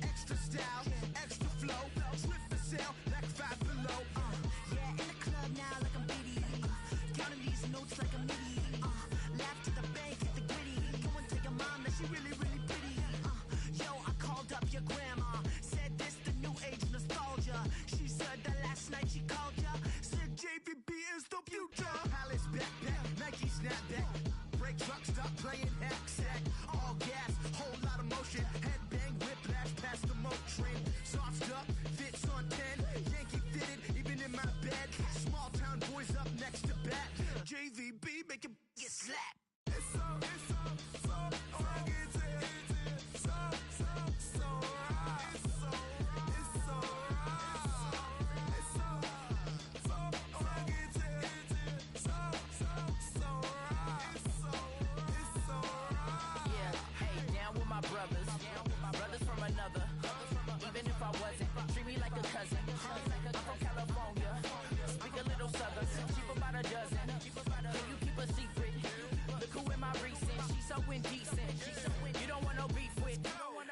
Extra style, extra flow, slip for sale, like 5 below. Yeah, in the club now like I'm BD. Counting these notes like a MIDI. Laugh to the bank, hit the gritty. Go and tell your mom that she really, really pretty. Yo, I called up your grandma. Said this the new age nostalgia. She said that last night she called ya. Said JVB is the future. Palace backpack, Nike snapback. Break truck, stop playing hack sack. All gas, whole lot of motion. Headbang, whiplash, past the moat train. Soft up, fits on 10. Yankee fitted, even in my bed. Small town boys up next to bat. JVB make it get slapped. It's so rugged. So right. It's so rugged. It's so right. Yeah, hey, down with my brothers. Brothers from another. Even if I wasn't, treat me like a cousin. I'm from California. Speak a little southern. Cheap about a dozen. Can you keep a secret? Look who in my recent. She's so indecent. You don't want no beef with.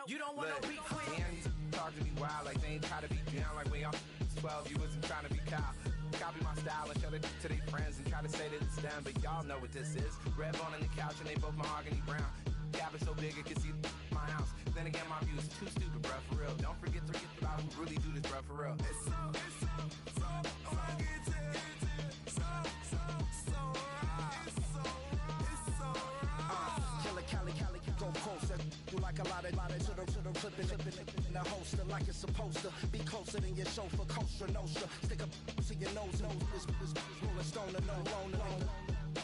You don't want no beef with. Man, these talk to me wild like they ain't try to be down like when y'all 12. You wasn't trying to be Kyle. Copy my style and show it to their friends and try to say that it's them, but y'all know what this is. Red bone on the couch and they both mahogany brown. Cabin so big it can see my house. Then again, my view is too stupid, bruh, for real. Don't forget to get about who really do this, bruh, for real. It's so rugged. Killer Cali, go closer. You like a lot of to the clipping in the holster like it's supposed to be closer than your chauffeur, Costa Nostra. Stick up to your nose, this rolling stone and no loner.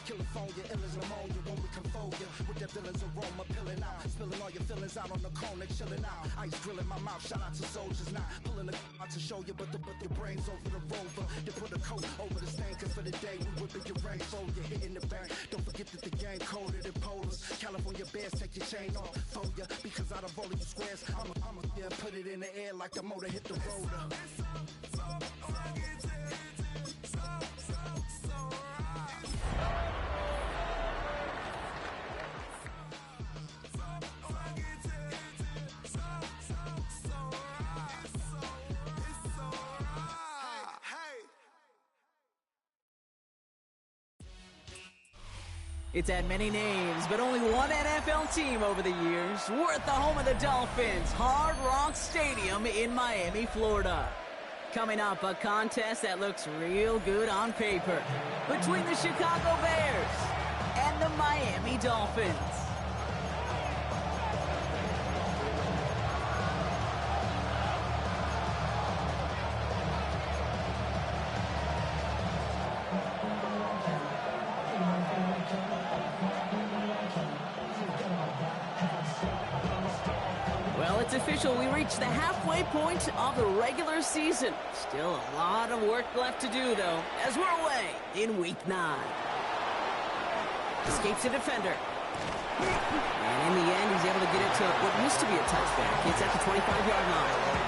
California, ill as pneumonia when we confold you with that villain's aroma, pilling out, spilling all your feelings out on the corner, chilling out. Ice grilling my mouth, shout out to soldiers now, pulling the out to show you, but the brains over the rover. They put a coat over the stain, cause for the day we whipping your rain, fold you hitting the bank. Don't forget that the game coded in polars. California bears, take your chain off, fold ya, because out of all of you squares, I'ma yeah, put it in the air like the motor hit the rotor. It's had many names, but only one NFL team over the years. We're at the home of the Dolphins, Hard Rock Stadium in Miami, Florida. Coming up, a contest that looks real good on paper between the Chicago Bears and the Miami Dolphins. It's official. We reached the halfway point of the regular season. Still a lot of work left to do, though, as we're away in Week 9. Escapes a defender. And in the end, he's able to get it to what used to be a touchback. It's at the 25-yard line.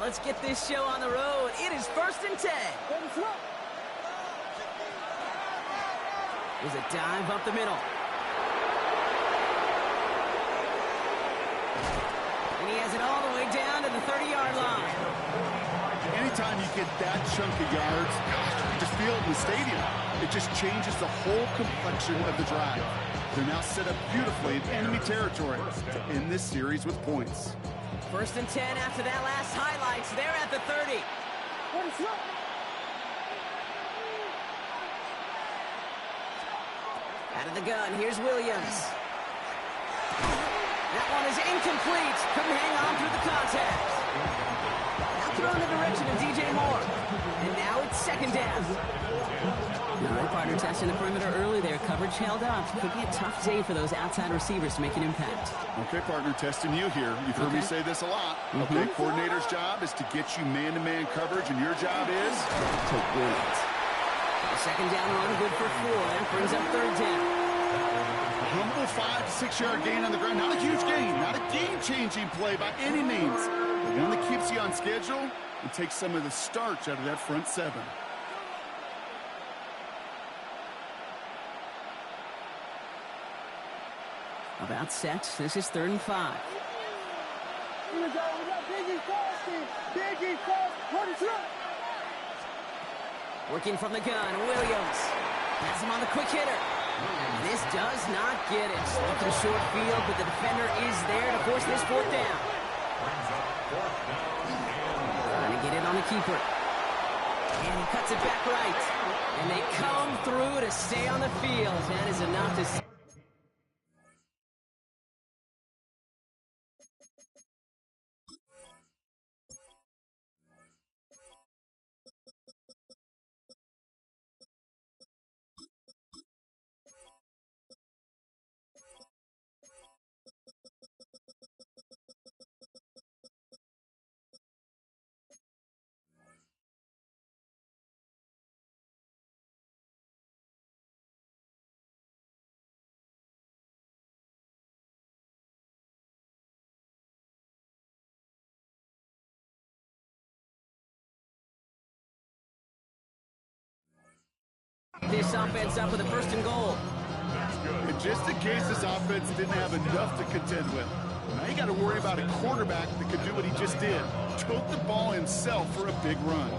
Let's get this show on the road. It is 1st and 10. There's a dive up the middle. And he has it all the way down to the 30-yard line. Anytime you get that chunk of yards, you just feel it in the stadium. It just changes the whole complexion of the drive. They're now set up beautifully in enemy territory to end this series with points. 1st and 10 after that last highlights. They're at the 30. Out of the gun, here's Williams. That one is incomplete. Couldn't hang on through the contact. Now thrown in the direction of DJ Moore. And now it's 2nd down. All right, partner, testing the perimeter early there. Coverage held up. Could be a tough day for those outside receivers to make an impact. Okay, partner, testing you here. You've heard me say this a lot. Okay, coordinator's job is to get you man-to-man coverage, and your job is to win it. A 2nd down run, good for 4. That brings up 3rd down. A humble 5 to 6 yard gain on the ground. Not a huge gain. Not a game-changing play by any means. The one that keeps you on schedule and takes some of the starch out of that front seven. About set. This is 3rd and 5. Here we go. We got Biggie Frosty. Biggie Frosty. Working from the gun, Williams has him on the quick hitter. This does not get it. Looking short field, but the defender is there to force this 4th down. Trying to get it on the keeper. And he cuts it back right. And they come through to stay on the field. That is enough to... This offense up with a 1st and goal. And just in case this offense didn't have enough to contend with, now you got to worry about a quarterback that could do what he just did. Tote the ball himself for a big run.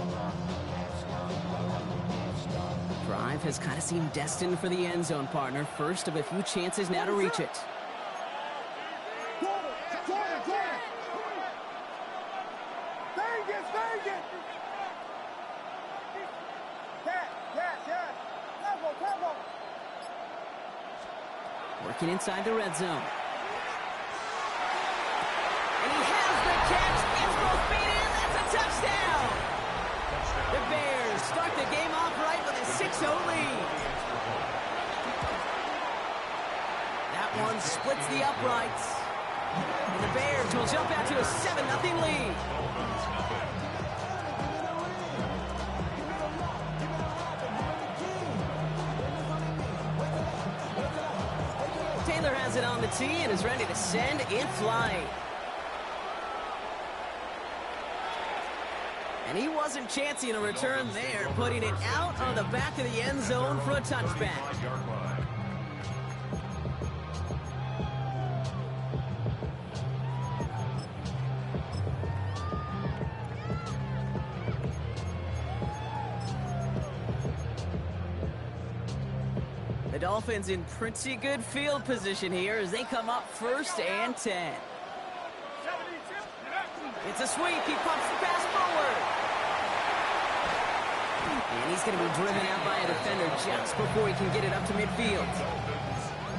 Drive has kind of seemed destined for the end zone, partner. First of a few chances now to reach it. Working inside the red zone. And he has the catch. Gets both feet in. That's a touchdown. The Bears start the game off right with a 6-0 lead. That one splits the uprights. And the Bears will jump out to a 7-0 lead. Taylor has it on the tee and is ready to send it flying. And he wasn't chancing a return there, putting it out on the back of the end zone for a touchback. The Dolphins in pretty good field position here as they come up 1st and 10. It's a sweep. He pumps the pass forward. And he's going to be driven out by a defender just before he can get it up to midfield.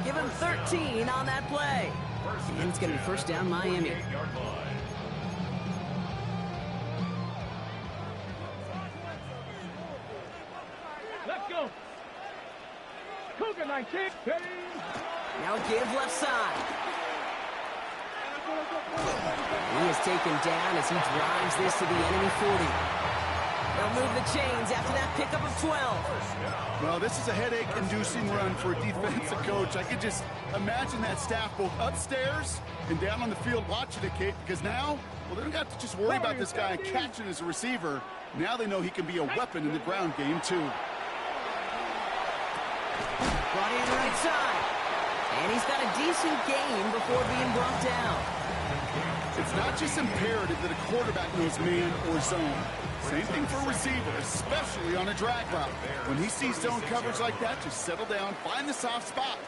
Give him 13 on that play. And it's going to be 1st down Miami. Let's go. Cougar 19. Now give left side. He is taken down as he drives this to the enemy 40. They'll move the chains after that pickup of 12. Well, this is a headache-inducing run for a defensive coach. I could just imagine that staff both upstairs and down on the field watching it, Kate, because now, well, they don't have to just worry about this guy catching as a receiver. Now they know he can be a weapon in the ground game, too. Brought in right side. And he's got a decent game before being brought down. It's not just imperative that a quarterback knows man or zone. Same thing for a receiver, especially on a drag route. When he sees zone coverage like that, just settle down, find the soft spot,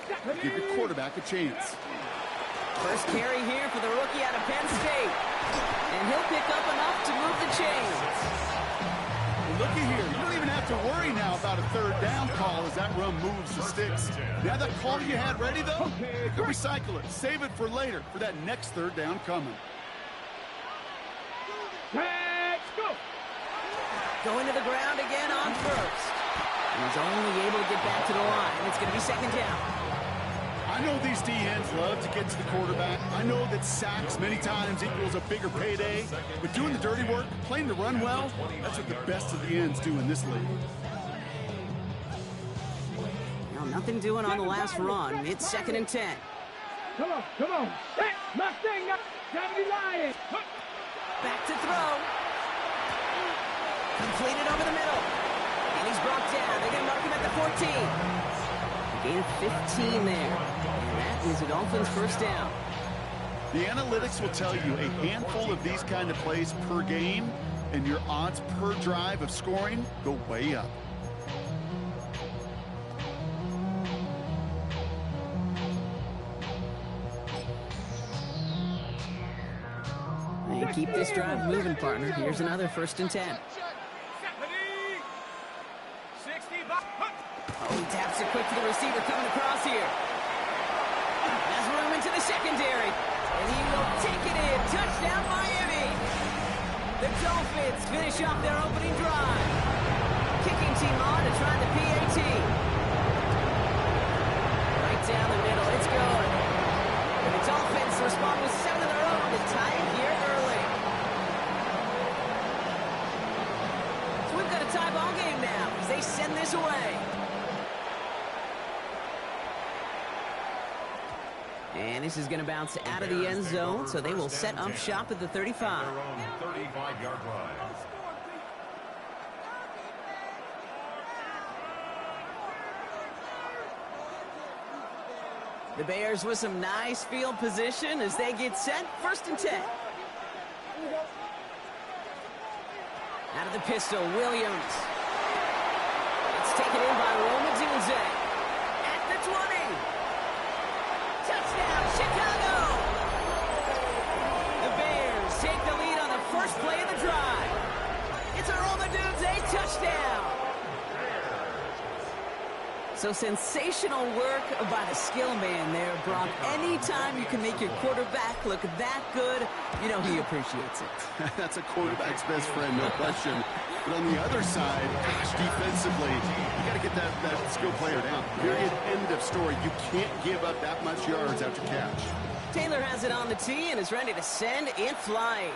give your quarterback a chance. First carry here for the rookie out of Penn State. And he'll pick up enough to move the chains. Well, looky here. You don't even have to worry now about a 3rd down call as that run moves the sticks. Now that call you had ready, though, you can recycle it. Save it for later for that next 3rd down coming. Let's go. Going to the ground again on 1st. He's only able to get back to the line. It's going to be 2nd down. I know these DNs love to get to the quarterback. I know that sacks many times equals a bigger payday. But doing the dirty work, playing to run well, that's what the best of the ends do in this league. Now, nothing doing on the last run. It's 2nd and 10. Come on, come on. Hey, Mustang, gotta be lying. Back to throw. Completed over the middle. And he's brought down. They're going to mark him at the 14. A gain of 15 there. And that is a Dolphins first down. The analytics will tell you a handful of these kind of plays per game, and your odds per drive of scoring go way up. And keep this drive moving, partner. Here's another 1st and 10. Oh, he taps it quick to the receiver coming across here. Has room into the secondary. And he will take it in. Touchdown, Miami. The Dolphins finish off their opening drive. Kicking team on to try the PAT. Right down the middle. It's good. And the Dolphins respond with 7 of their own to tie it here early. So we've got a tie ball game now as they send this away. And this is going to bounce out of the end zone, so they will set up shop at the 35. 35-yard line. The Bears with some nice field position as they get set. 1st and 10. Out of the pistol, Williams. It's taken in by Roma Dunze. At the 20. Touchdown, Chicago! The Bears take the lead on the first play of the drive. It's a Roma Dunze touchdown. So sensational work by the skill man there, Brock. Anytime you can make your quarterback look that good, you know he appreciates it. That's a quarterback's best friend, no question. But on the other side, gosh, defensively, you got to get that skill player down. Period. End of story. You can't give up that much yards after catch. Taylor has it on the tee and is ready to send it flight.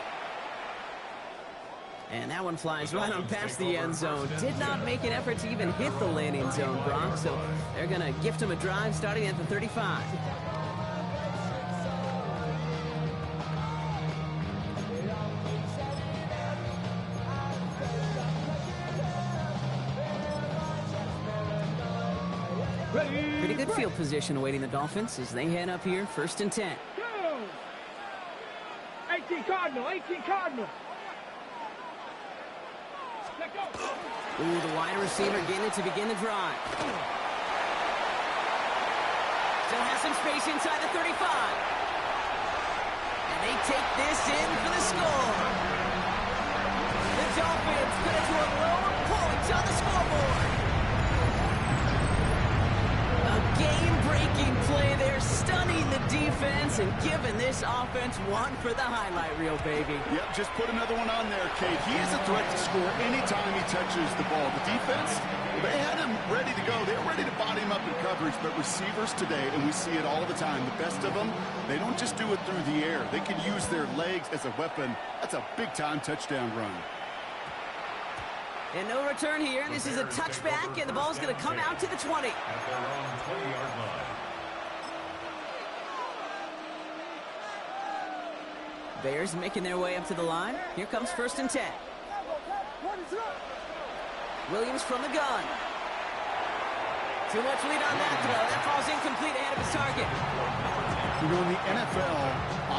And that one flies right on past the end zone. Did not make an effort to even hit the landing zone, Brock. So they're going to gift him a drive starting at the 35. Pretty good field position awaiting the Dolphins as they head up here, 1st and 10. 18 Cardinal, 18 Cardinal. Ooh, the wide receiver getting it to begin the drive. Still has some space inside the 35. And they take this in for the score. The Dolphins put it to a lower point on the scoreboard. A game-breaking play there, stunning the defense and giving this offense one for the highlight reel, baby. Yep, just put another one on there, Kate. He is a threat to score anytime he touches the ball. The defense, they had him ready to go. They were ready to body him up in coverage, but receivers today, and we see it all the time, the best of them, they don't just do it through the air. They can use their legs as a weapon. That's a big-time touchdown run. And no return here. This is a touchback, and the ball's going to come out to the 20. At their own 20-yard line. Bears making their way up to the line. Here comes 1st and 10. Williams from the gun. Too much lead on that throw. That falls incomplete ahead of his target. You know, in the NFL,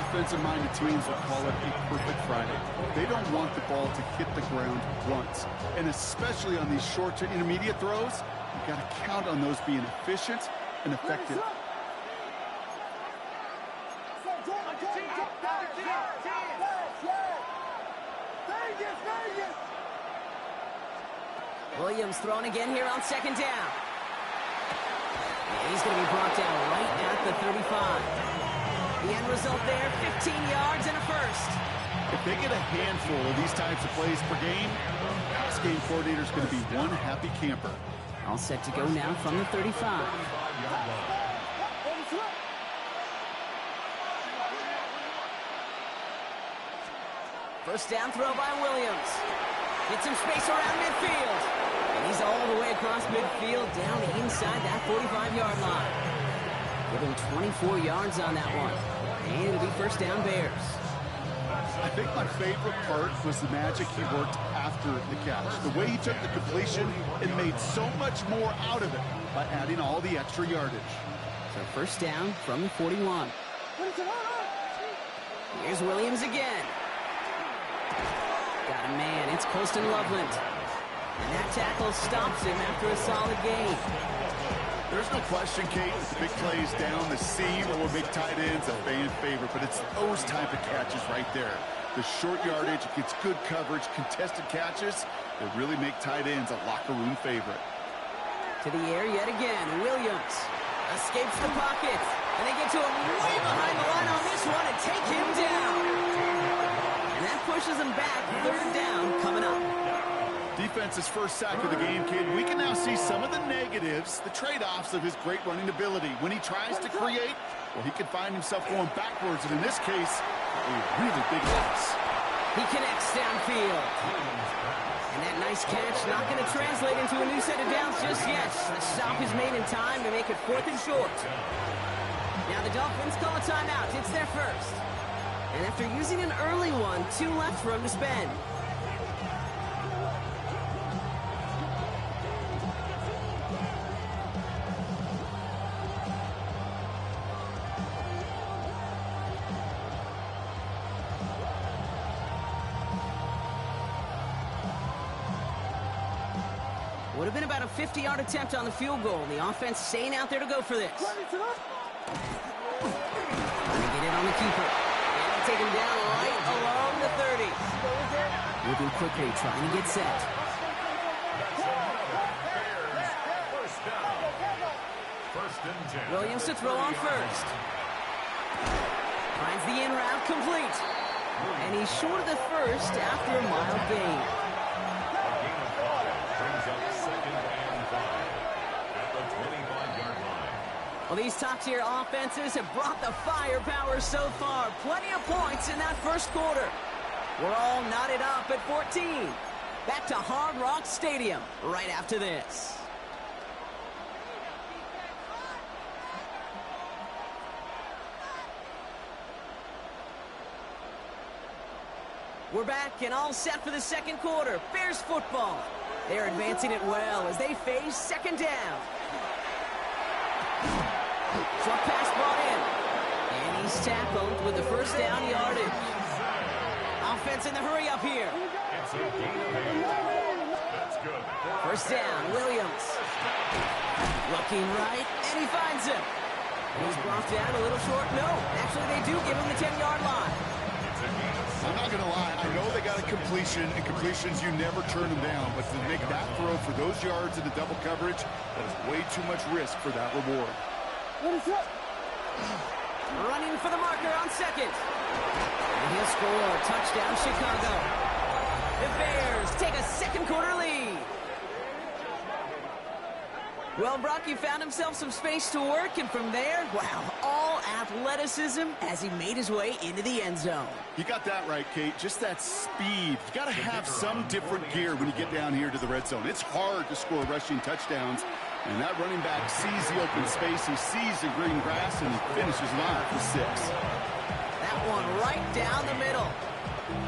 offensive-minded teams will call it a perfect Friday. They don't want the ball to hit the ground once. And especially on these short to intermediate throws, you've got to count on those being efficient and effective. Williams throwing again here on 2nd down. And he's going to be brought down right at the 35. The end result there, 15 yards and a first. If they get a handful of these types of plays per game, pass game coordinator is going to be one happy camper. All set to go now from the 35. First down throw by Williams. Get some space around midfield. And he's all the way across midfield down inside that 45-yard line. Give him 24 yards on that one. And it'll be 1st down Bears. I think my favorite part was the magic he worked after the catch. The way he took the completion and made so much more out of it by adding all the extra yardage. So first down from the 41. Here's Williams again. Got a man. It's Colston Loveland. And that tackle stops him after a solid gain. There's no question, Kate, the big plays down the seam or big tight ends, a fan favorite, but it's those type of catches right there. The short yardage, it gets good coverage, contested catches that really make tight ends a locker room favorite. To the air yet again. Williams escapes the pocket. And they get to him way behind the line on this one and take him down. And that pushes him back. Third down coming up. Defense's first sack of the game, kid. We can now see some of the negatives, the trade-offs of his great running ability. When he tries to create, well, he can find himself going backwards, and in this case, a really big loss. He connects downfield. And that nice catch not going to translate into a new set of downs just yet. The stop is made in time to make it 4th and short. Now the Dolphins call a timeout. It's their first. And after using an early one, 2 left for him to spend. Would have been about a 50-yard attempt on the field goal. The offense staying out there to go for this. Trying to get it on the keeper. And they take him down right along the 30. Moving quickly, trying to get set. Williams to throw on first. Finds the in route complete. And he's short of the first after a mild gain. Well, these top-tier offenses have brought the firepower so far. Plenty of points in that first quarter. We're all knotted up at 14. Back to Hard Rock Stadium right after this. We're back and all set for the second quarter. Bears football. They're advancing it well as they face second down. Short pass brought in. And he's tackled with the first down yardage. Offense in the hurry up here. First down, Williams. Looking right, and he finds him. And he's brought down a little short. No, actually they do give him the 10-yard line. I'm not going to lie. I know they got a completion, and completions, you never turn them down. But to make that throw for those yards in the double coverage, that is way too much risk for that reward. Running for the marker on second. And he'll score. Touchdown, Chicago. The Bears take a second quarter lead. Well, Brock, he found himself some space to work, and from there, wow, all athleticism as he made his way into the end zone. You got that right, Kate. Just that speed. You got to have some different gear when you get down here to the red zone. It's hard to score rushing touchdowns, and that running back sees the open space, he sees the green grass, and he finishes live for 6. That one right down the middle.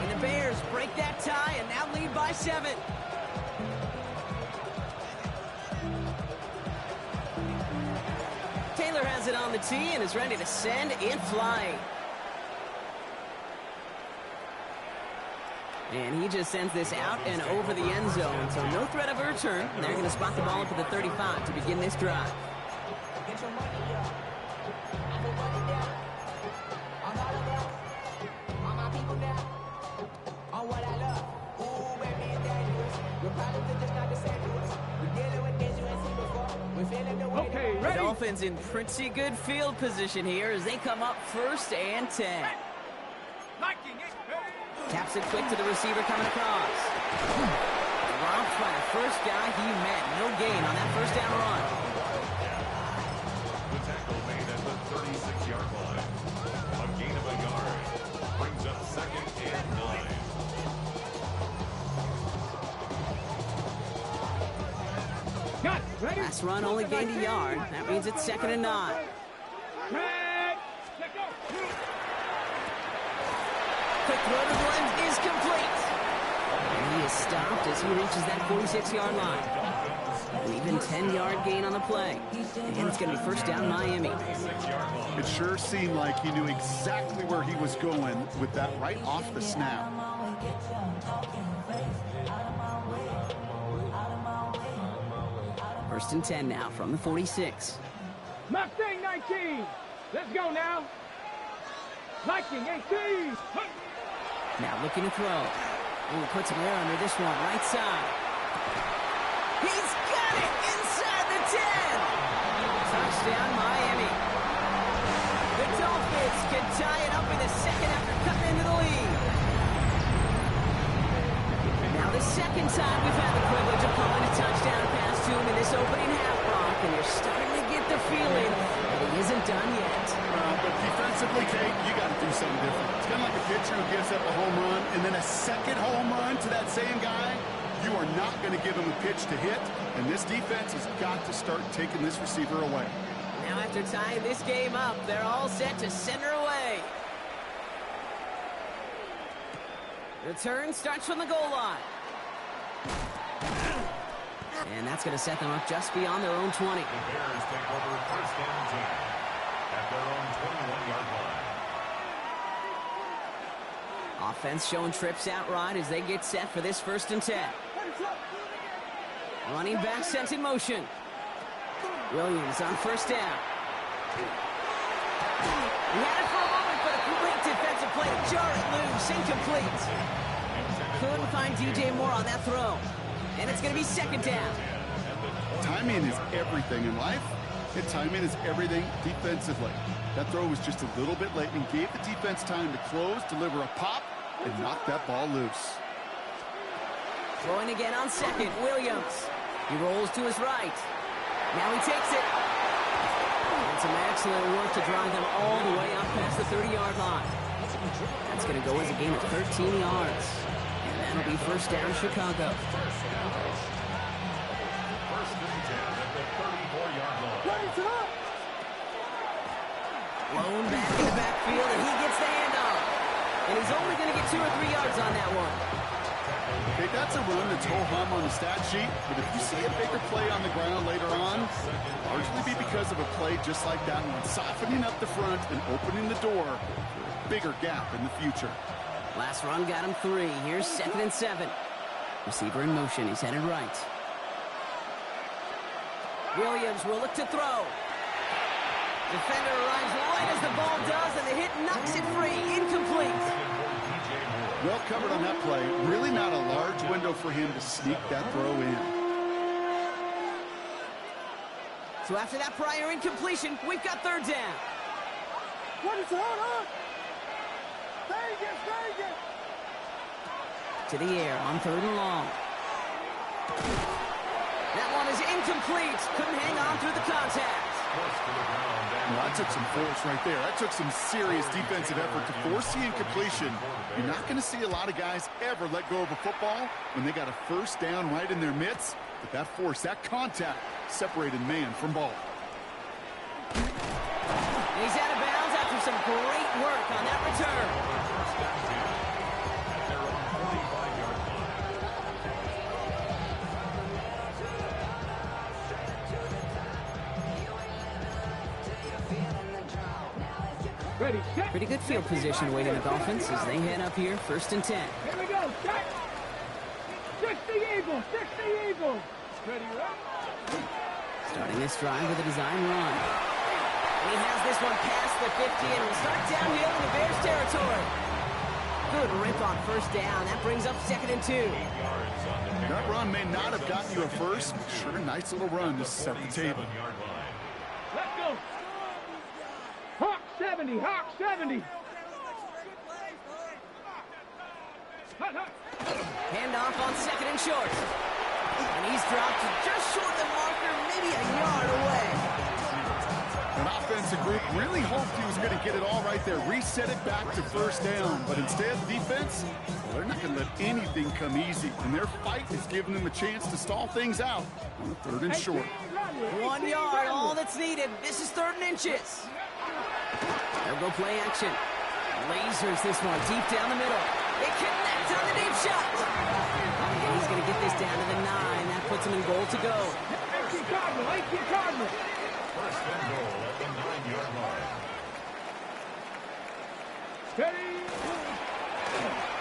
And the Bears break that tie and now lead by 7. Taylor has it on the tee and is ready to send it flying. And he just sends this out and over the end zone, so no threat of a return. They're going to spot the ball up at the 35 to begin this drive. Okay, The Dolphins in pretty good field position here as they come up 1st and 10. Taps it quick to the receiver coming across. Robbed by the first guy he met. No gain on that first down run. The tackle made at the 36-yard line. A gain of a yard brings up 2nd and 9. Last run only gained a yard. That means it's 2nd and 9. Quick throw to the is stopped as he reaches that 46-yard line. An even 10-yard gain on the play. And it's going to be first down Miami. It sure seemed like he knew exactly where he was going with that right off the snap. First and 10 now from the 46. Mustang 19. Let's go now. Viking 18. Now looking to throw. Ooh, puts him there under this one, right side. He's got it inside the 10. Touchdown, Miami. The Dolphins can tie it up in the second after cutting into the lead. Now the second time we've had the privilege of calling a touchdown pass to him in this opening half, Brock, and you're starting to get the feeling that he isn't done yet. But defensively, Kate, you got to do something different. It's kind of like a pitcher who gives up a home run and then a second home run to that same guy. You are not going to give him a pitch to hit, and this defense has got to start taking this receiver away. Now after tying this game up, they're all set to send her away. Return starts from the goal line. And that's going to set them up just beyond their own 20. The Bears take over first and 10 at their own 21-yard line. Offense showing trips out right as they get set for this first and 10. Running back sent in motion. Williams on first down. He had it for a moment, but a great defensive play to jar it loose. Incomplete. Couldn't find DJ Moore on that throw. And it's going to be second down. Timing is everything in life, and timing is everything defensively. That throw was just a little bit late and gave the defense time to close, deliver a pop, and knock that ball loose. Throwing again on second, Williams. He rolls to his right. Now he takes it. And some excellent work to drive them all the way up past the 30-yard line. That's going to go as a gain of 13 yards. And that'll be first down, Chicago. First and 10 at the 34-yard line. Blown back in the backfield, and he gets the handoff. And he's only going to get 2 or 3 yards on that one. Okay, that's a run that's ho-hum on the stat sheet, but if you see a bigger play on the ground later on, largely be because of a play just like that one, softening up the front and opening the door for a bigger gap in the future. Last run got him 3. Here's second and 7. Receiver in motion. He's headed right. Williams will look to throw. Defender arrives right as the ball does, and the hit knocks it free. Incomplete. Well covered on that play. Really not a large window for him to sneak that throw in. So after that prior incompletion, we've got third down. To the air on third and long. That one is incomplete. Couldn't hang on through the contact. Well, that took some force right there. That took some serious defensive effort to force the incompletion. You're not going to see a lot of guys ever let go of a football when they got a first down right in their midst. But that force, that contact, separated man from ball. And he's out of bounds after some great work on that return. Ready, set. Pretty good field position waiting the Dolphins as they head up here, first and 10. Here we go, set. 60 Eagles, 60 Eagles. Ready, right? Starting this drive with a design run. And he has this one past the 50 and will start downhill in the Bears territory. Good rip on first down. That brings up second and 2. That run may not have gotten you a first, but sure, nice little run to set the table. Let's go. Hawk 70, Hawk 70. Handoff on second and short. And he's dropped just short of the marker, maybe a yard away. An offensive group really hoped he was going to get it all right there, reset it back to first down. But instead, defense, well, they're not going to let anything come easy. And their fight is giving them a chance to stall things out on the third and short. 1 yard, all that's needed. This is third and inches. They'll go play action. Lasers this one deep down the middle. They connect on the deep shot. get this down to the 9. That puts him in goal to go. First and goal at the 9-yard line.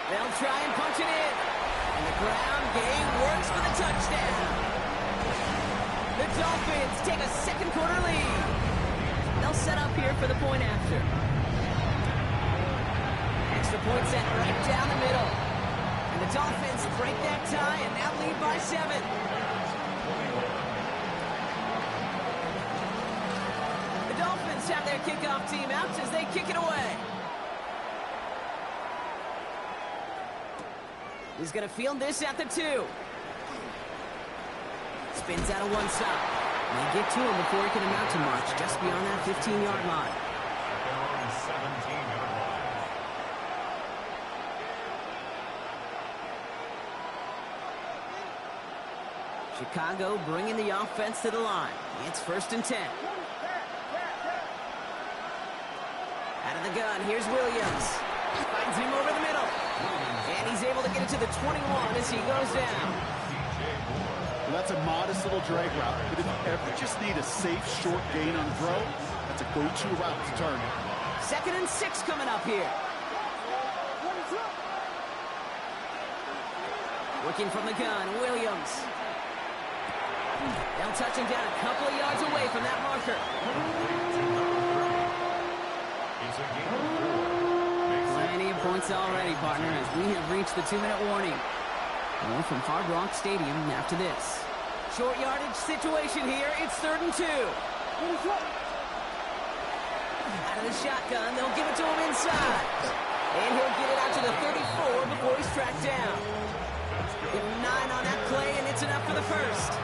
They'll try and punch it in. And the ground game works for the touchdown. The Dolphins take a second quarter lead. They'll set up here for the point after. Extra point set right down the middle. And the Dolphins break that tie and now lead by 7. The Dolphins have their kickoff team out as they kick it away. He's going to field this at the 2. Spins out of one side. They get to him before he can amount to much, just beyond that 15-yard line. They're on the 17-yard line. Chicago bringing the offense to the line. It's 1st and 10. Out of the gun, here's Williams. Finds him over the middle. And he's able to get it to the 21 as he goes down. Well, that's a modest little drag route, but if you ever just need a safe, short gain on throw, that's a go-to route to target. 2nd and 6 coming up here. Working from the gun, Williams. They'll touch him down a couple of yards away from that marker. It's a game of 4. Plenty of points already, partner, as we have reached the 2-minute warning. More from Hard Rock Stadium after this. Short yardage situation here. It's 3rd and 2. Out of the shotgun, they'll give it to him inside. And he'll get it out to the 34 before he's tracked down. Give him 9 on that play, and it's enough for the first.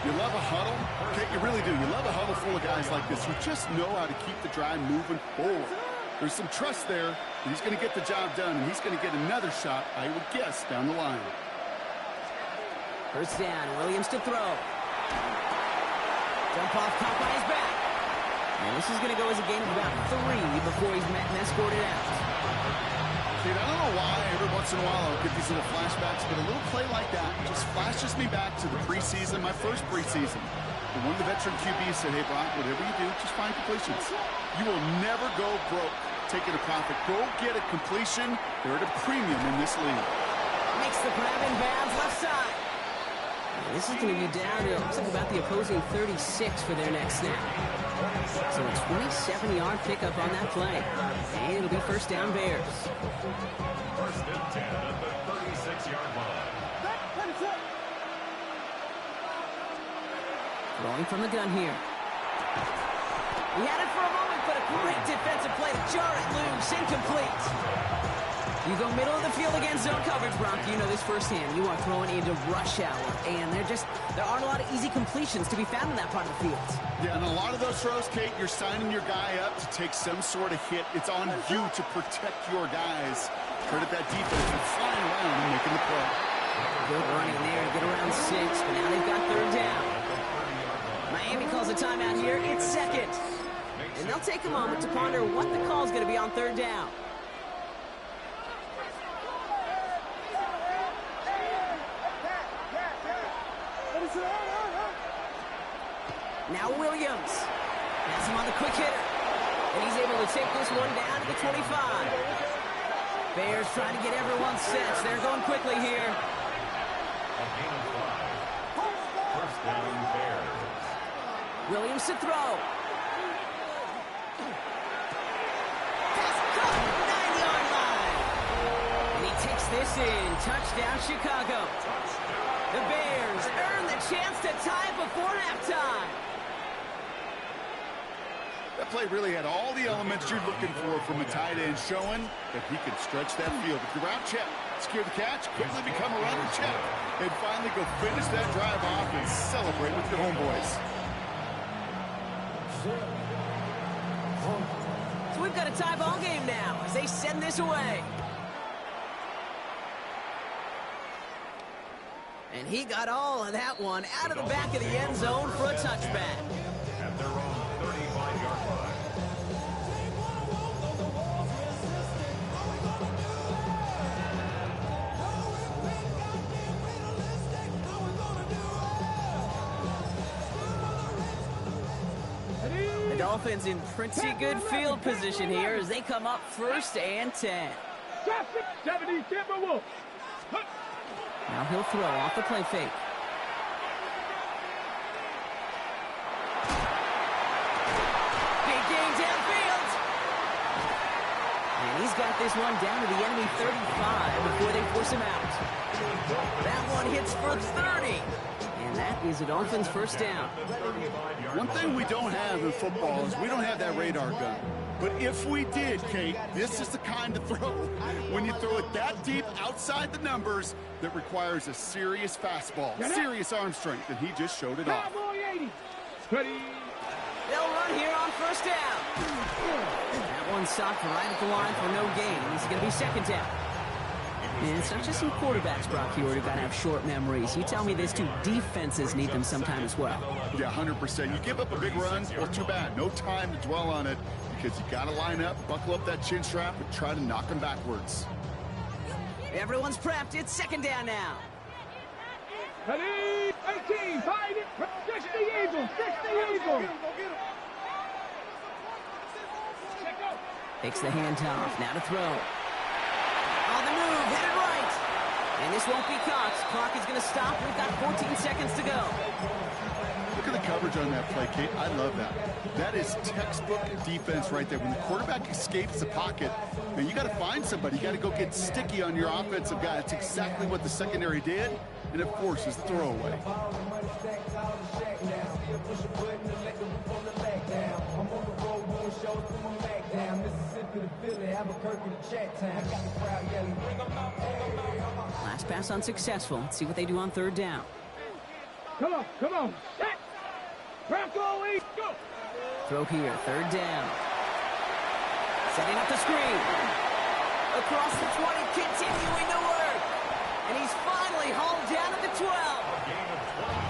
You love a huddle? Okay, you really do. You love a huddle full of guys like this who just know how to keep the drive moving forward. There's some trust there. He's going to get the job done, and he's going to get another shot, I would guess, down the line. First down, Williams to throw. Jump off, caught by his back. And this is going to go as a gain of about 3 before he's met and escorted out. Dude, I don't know why every once in a while I'll get these little flashbacks, but a little play like that just flashes me back to the preseason, my first preseason. And one of the veteran QBs said, hey, Brock, whatever you do, just find completions. You will never go broke taking a profit. Go get a completion. They're at a premium in this league. Makes the grab in bounds left side. This is going to be down to looks like about the opposing 36 for their next snap. So a 27-yard pickup on that play. And it'll be first down Bears. First and 10 at the 36-yard line. Throwing from the gun here. He had it for a moment, but a great defensive play to jar it loose. Incomplete. You go middle of the field against zone coverage, Brock. You know this firsthand. You are throwing into rush hour, and there aren't a lot of easy completions to be found in that part of the field. Yeah, and a lot of those throws, Kate, you're signing your guy up to take some sort of hit. It's on you to protect your guys. Credit that defense for flying around and making the play. Good running there to get around 6, but now they've got 3rd down. Miami calls a timeout here. It's 2nd. And they'll take a moment to ponder what the call is going to be on 3rd down. Now Williams has him on the quick hitter. And he's able to take this one down to the 25. Bears trying to get everyone set. They're going quickly here. A gain of 5. First down, Bears. Williams to throw. Pass caught, 9-yard line. And he takes this in. Touchdown, Chicago. The Bears earn the chance to tie before halftime. That play really had all the elements you're looking for from a tight end, showing that he can stretch that field. If you're out, check. Secure the catch, quickly become a runner, check. And finally go finish that drive off and celebrate with your homeboys. So we've got a tie ball game now as they send this away. And he got all of that one out of the back of the end zone for a touchback. At their own 35-yard line. Dolphins in pretty good field position here as they come up 1st and 10. 70 Timberwolves. Now he'll throw off the play fake. Big gain downfield. And he's got this one down to the enemy 35 before they force him out. That one hits for 30. And that is a Dolphins 1st down. One thing we don't have in football is we don't have that radar gun. But if we did, Kate, this is the kind of throw, when you throw it that deep outside the numbers, that requires a serious fastball, serious arm strength, and he just showed it off. They'll run here on 1st down. That one stopped right at the line for no gain. This is going to be 2nd down. And it's not just some quarterbacks, Brock, here who got to have short memories. You tell me this too, defenses need them sometime as well. Yeah, 100%. You give up a big run, well, too bad. No time to dwell on it because you got to line up, buckle up that chin strap, and try to knock them backwards. Everyone's prepped. It's 2nd down now. 18, fight it. 60 Eagles, 60 Eagles. Takes the handoff. Now to throw. On the move, headed right. And this won't be caught. Clock is going to stop. We've got 14 seconds to go. Look at the coverage on that play, Kate. I love that. That is textbook defense right there. When the quarterback escapes the pocket, man, you got to find somebody. You got to go get sticky on your offensive guy. That's exactly what the secondary did, and it forces throwaway. Last pass unsuccessful. Let's see what they do on 3rd down. Come on. Set. Bronco East, go. Throw here, 3rd down. Setting up the screen. Across the 20, continuing to work. And he's finally hauled down at the 12.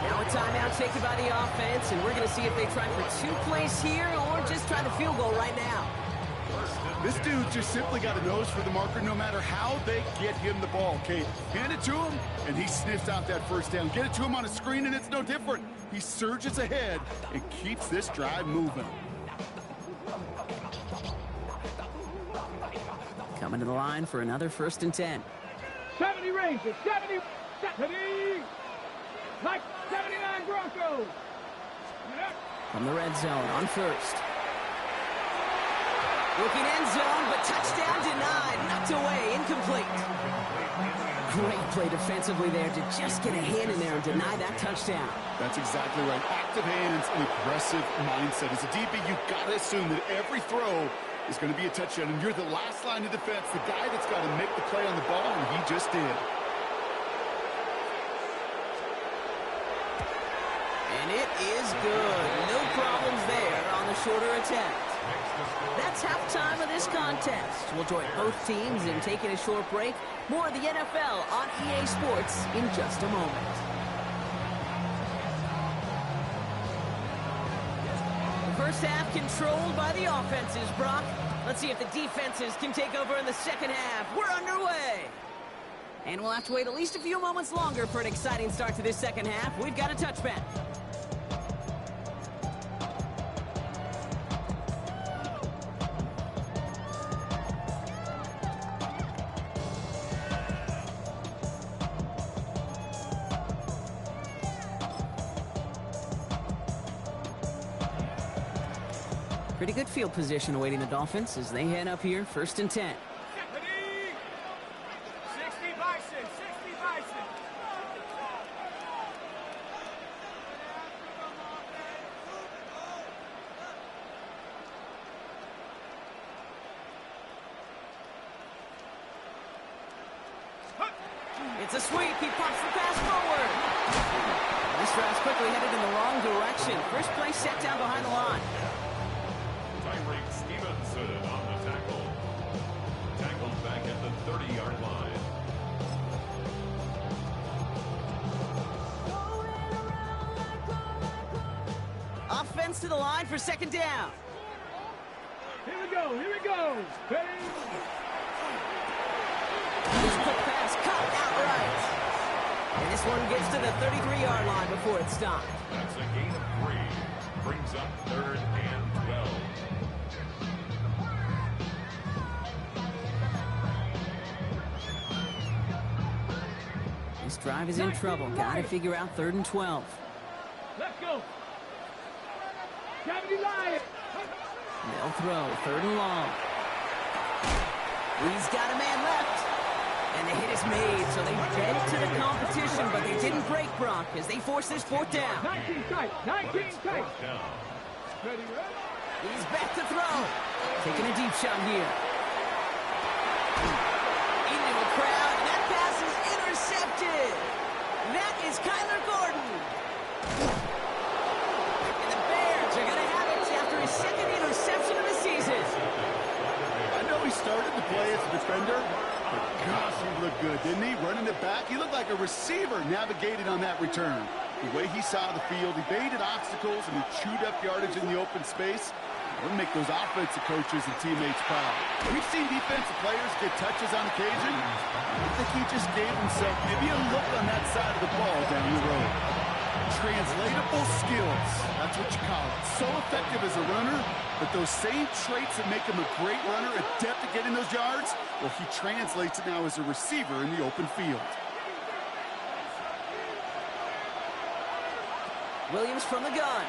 Now a timeout taken by the offense, and we're going to see if they try for 2 plays here or just try the field goal right now. This dude just simply got a nose for the marker no matter how they get him the ball, Kate. Hand it to him, and he sniffs out that 1st down. Get it to him on a screen, and it's no different. He surges ahead and keeps this drive moving. Coming to the line for another 1st and 10. 70 Rangers, 70, like 79 Broncos. From the red zone on 1st. Looking end zone, but touchdown denied. Knocked away, incomplete. Great play defensively there to just get a hand in there and deny that touchdown. That's exactly right. Active hands and aggressive mindset. As a DB, you've got to assume that every throw is going to be a touchdown, and you're the last line of defense, the guy that's got to make the play on the ball, and he just did. And it is good. No problems there on the shorter attempt. That's halftime of this contest. We'll join both teams in taking a short break. More of the NFL on EA Sports in just a moment. The first half controlled by the offenses, Brock. Let's see if the defenses can take over in the 2nd half. We're underway. And we'll have to wait at least a few moments longer for an exciting start to this 2nd half. We've got a touchback. Pretty good field position awaiting the Dolphins as they head up here, 1st and 10. 60 Bison, 60 Bison. It's a sweep. He pops the pass forward. This drive's quickly headed in the wrong direction. First play set down behind the line. Stevenson on the tackle. Tackled back at the 30-yard line. Offense to the line for 2nd down. Here we go. Ready? This quick pass caught outright. And this one gets to the 33-yard line before it's stopped. That's a gain of 3. Brings up 3rd and 12. This drive is in trouble. Got to figure out 3rd and 12. Let's go. Gravity line. They'll throw 3rd and long. He's got a man left. And the hit is made, so they bent to the competition, but they didn't break Brock as they force this 4th down. 19 tight. 19 tight. Down. Ready, ready. He's back to throw. Taking a deep shot here. Into the crowd, and that pass is intercepted. That is Kyler Gordon. And the Bears are going to have it after his 2nd interception of the season. I know he started to play as a defender, but gosh, he looked good, didn't he? Running it back, he looked like a receiver navigated on that return. The way he saw the field, he baited obstacles and he chewed up yardage in the open space. It would make those offensive coaches and teammates proud. We've seen defensive players get touches on occasion. I think he just gave himself maybe a look on that side of the ball down the road. Translatable skills, that's what you call it. So effective as a runner, but those same traits that make him a great runner, adept at getting those yards, well, he translates it now as a receiver in the open field. Williams from the gun.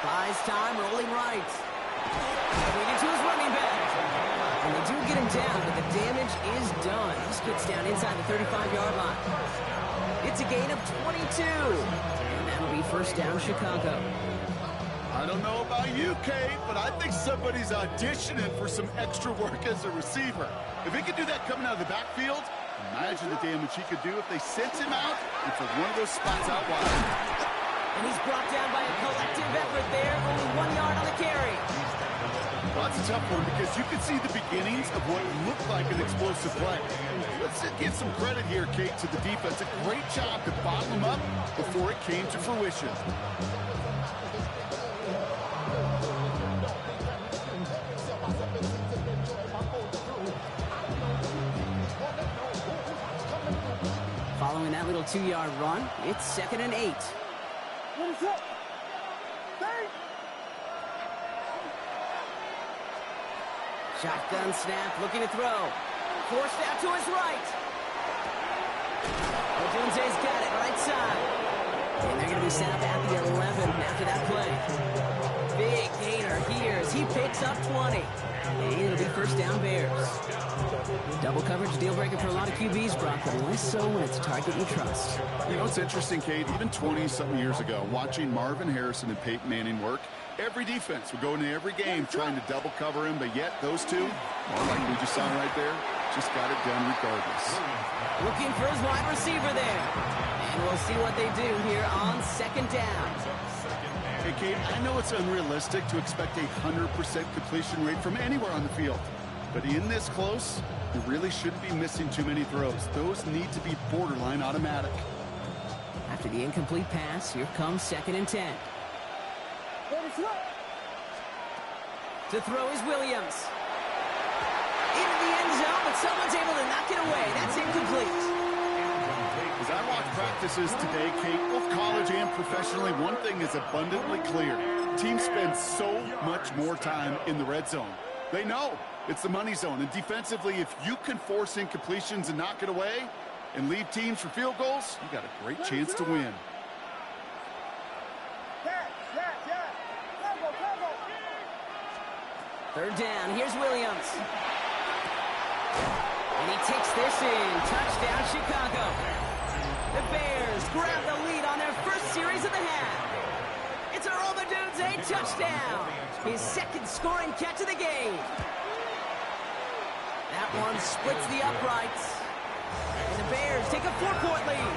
Buys time, rolling right. Leading to his running back. And they do get him down, but the damage is done. He gets down inside the 35-yard line. It's a gain of 22. And that'll be 1st down, Chicago. I don't know about you, Kate, but I think somebody's auditioning for some extra work as a receiver. If he could do that coming out of the backfield, imagine the damage he could do if they sent him out into one of those spots out wide. And he's brought down by a collective effort there. Only 1 yard on the carry. Well, it's a tough one because you can see the beginnings of what looked like an explosive play. Let's give some credit here, Kate, to the defense. A great job to bottle him up before it came to fruition. Following that little 2-yard run, it's 2nd and 8. What is up? Hey. Shotgun snap, looking to throw. Forced out to his right. Odunze's got it, right side. And they're going to be set up at the 11 after that play. Big gainer here as he picks up 20. And it'll be 1st down Bears. Double coverage deal breaker for a lot of QBs, Brock, but less so when it's a target you trust. You know, it's interesting, Kate, even 20-something years ago, watching Marvin Harrison and Peyton Manning work, every defense would go into every game trying to double cover him, but yet those two, like we just saw right there, just got it done regardless. Looking for his wide receiver there. And we'll see what they do here on 2nd down. Hey, Kate, I know it's unrealistic to expect a 100% completion rate from anywhere on the field. But in this close, you really shouldn't be missing too many throws. Those need to be borderline automatic. After the incomplete pass, here comes 2nd and 10. To throw is Williams. Into the end zone, but someone's able to knock it away. That's incomplete. As I watch practices today, Kate, both college and professionally, one thing is abundantly clear. Teams spend so much more time in the red zone. They know it's the money zone. And defensively, if you can force incompletions and knock it away and leave teams for field goals, you got a great chance to win. Third down, here's Williams. And he takes this in. Touchdown, Chicago. The Bears grab the lead on their first series of the half. It's a Odunze touchdown. His 2nd scoring catch of the game. That one splits the uprights. And the Bears take a 4-point lead.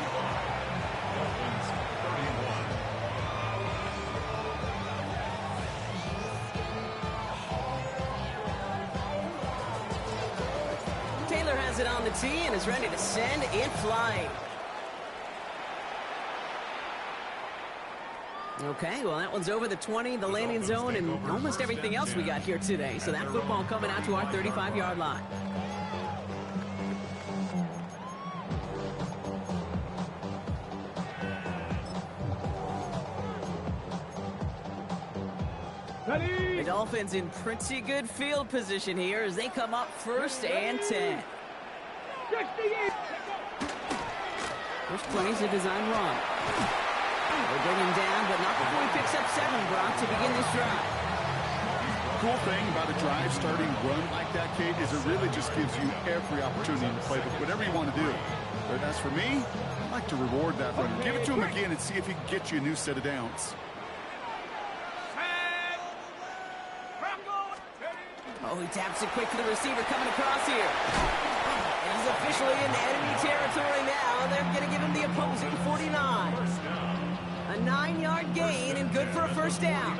Taylor has it on the tee and is ready to send it flying. Okay, well, that one's over the 20, the landing zone, and almost everything else we got here today. So that football coming out to our 35-yard line. The Dolphins in pretty good field position here as they come up 1st and 10. First plays a design run. They bring him down, but not before he picks up 7, Brock, to begin this drive. Cool thing about a drive starting run like that, Kate, is it really just gives you every opportunity to play with whatever you want to do. But as for me, I like to reward that runner. Give it to him again and see if he can get you a new set of downs. Oh, he taps it quick to the receiver coming across here. And he's officially in enemy territory now. They're going to give him the opposing 49. A 9-yard gain and good for a first down.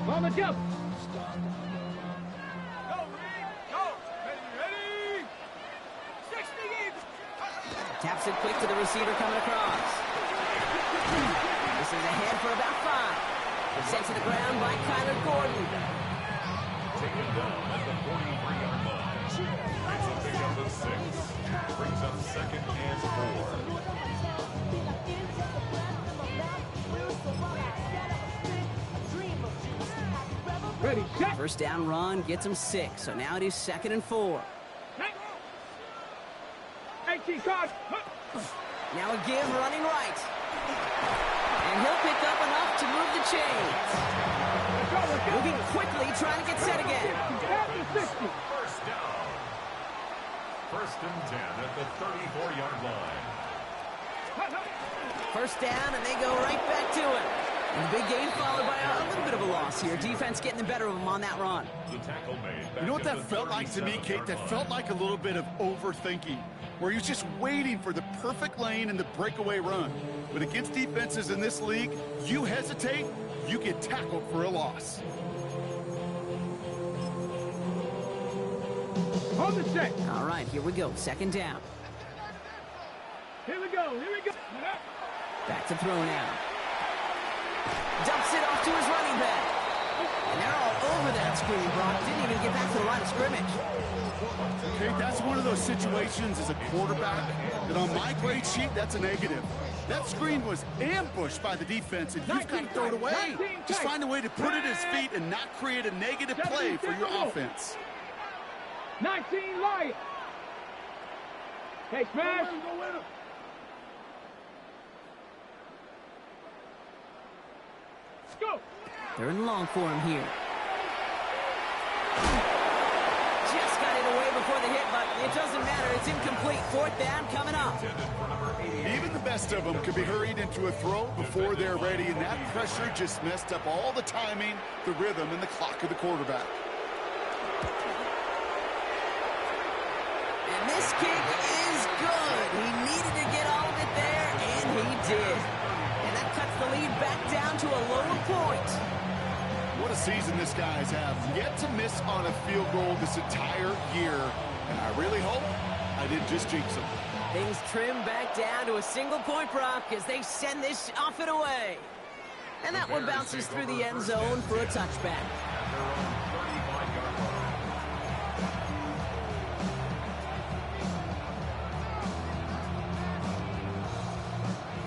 Mama, jump! Taps it quick to the receiver coming across. This is ahead for about 5. They're sent to the ground by Kyler Gordon. Taken down at the 43-yard line. It's a pickup of 6. Brings up 2nd and 4. Ready, set! First down run gets him 6, so now it is 2nd and 4. 18 card! Now a give running right. And he'll pick up enough to move the chains. Moving quickly, trying to get set again. First down. 1st and 10 at the 34-yard line. First down, and they go right back to it. And the big gain followed by a little bit of a loss here. Defense getting the better of them on that run. The tackle made. You know what that felt like to me, Kate? That felt like a little bit of overthinking, where he was just waiting for the perfect lane and the breakaway run. But against defenses in this league, you hesitate, you get tackled for a loss. Hold the set! All right, here we go. 2nd down. Here we go, here we go! Back to throw now. Dumps it off to his running back. And they're all over that screen, Brock. Didn't even get back to the line of scrimmage. Okay, that's one of those situations as a quarterback that on my grade sheet, that's a negative. That screen was ambushed by the defense, and you've got to throw it away. Just find a way to put it at his feet and not create a negative play for your offense. 19 Lions! Hey, smash! Go! They're in long for him here. Just got it away before the hit, but it doesn't matter. It's incomplete. 4th down coming up. Even the best of them could be hurried into a throw before they're ready, and that pressure just messed up all the timing, the rhythm, and the clock of the quarterback. And this kick is good. He needed to get all of it there, and he did. And that cuts the lead back down to a lower point. What a season this guy's have. Yet to miss on a field goal this entire year. And I really hope I didn't just jinx him. Things trim back down to a single point, Brock, as they send this off and away. And that one bounces through the end zone for a touchback.